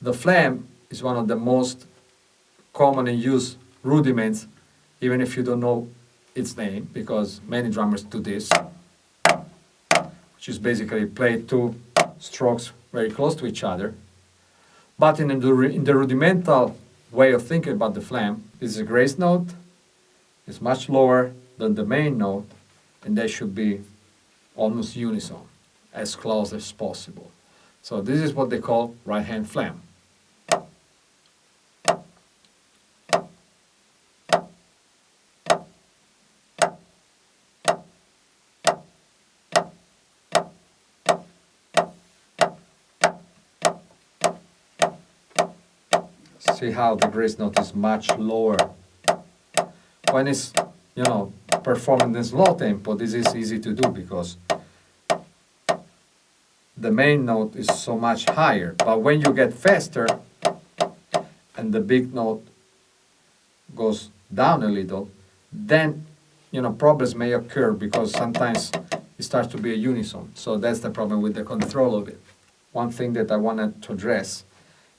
The Flam is one of the most commonly used rudiments, even if you don't know its name, because many drummers do this, which is basically play two strokes very close to each other. But in the rudimental way of thinking about the Flam, this is a grace note, it's much lower than the main note, and they should be almost unison, as close as possible. So this is what they call right-hand Flam. See how the grace note is much lower. When it's, performing in slow tempo, this is easy to do because the main note is so much higher. But when you get faster and the big note goes down a little, then problems may occur because sometimes it starts to be a unison. So that's the problem with the control of it. One thing that I wanted to address,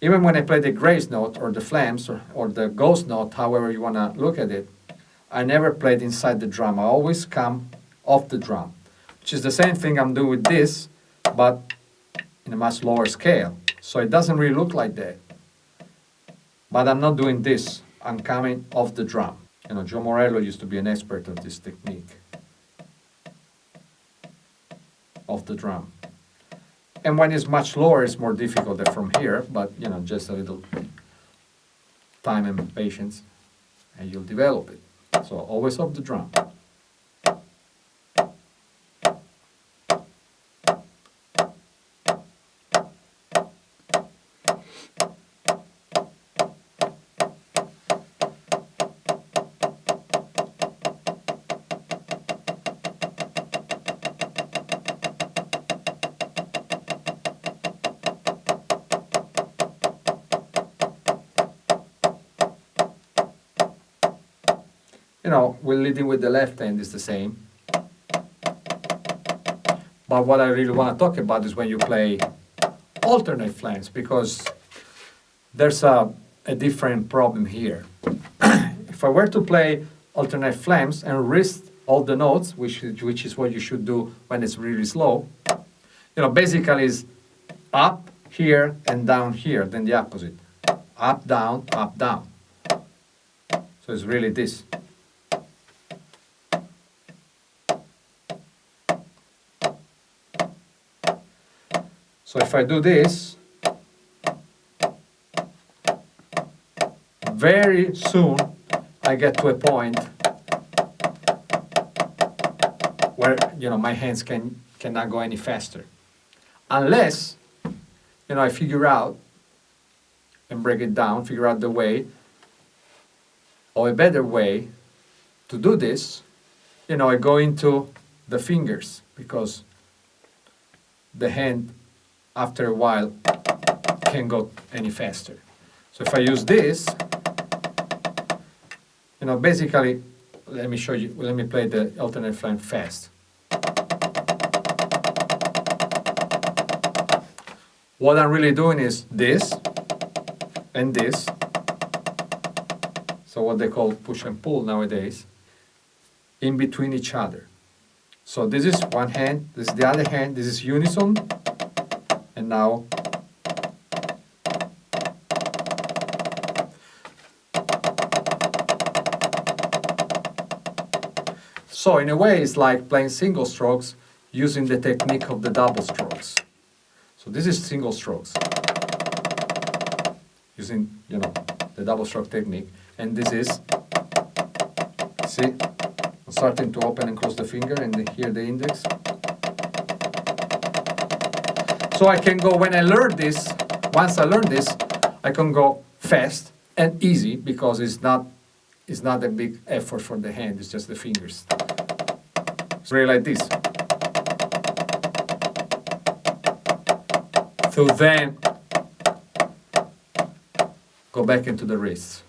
even when I play the grace note or the flams or the ghost note, however you want to look at it, I never played inside the drum. I always come off the drum, which is the same thing I'm doing with this, but in a much lower scale. So it doesn't really look like that. But I'm not doing this. I'm coming off the drum. Joe Morello used to be an expert of this technique. Off the drum. And when it's much lower, it's more difficult than from here, but just a little time and patience, and you'll develop it. So always off the drum. We're leading with the left hand is the same. But what I really want to talk about is when you play alternate flams, because there's a different problem here. If I were to play alternate flams and wrist all the notes, which is what you should do when it's really slow, basically is up here and down here, then the opposite. Up, down, up, down. So it's really this. So if I do this, very soon I get to a point where my hands cannot go any faster, unless I figure out and break it down, figure out the way or a better way to do this. I go into the fingers, because the hand after a while can't go any faster. So if I use this, basically, let me show you, let me play the alternate flam fast. What I'm really doing is this and this. So what they call push and pull nowadays, in between each other. So this is one hand, this is the other hand, this is unison. And now, so in a way it's like playing single strokes using the technique of the double strokes. So this is single strokes, using the double stroke technique, and this is, see, I'm starting to open and close the finger, and here the index. So I can go, when I learn this, once I learn this, I can go fast and easy, because it's not a big effort for the hand, it's just the fingers. It's really like this. So then, go back into the wrists.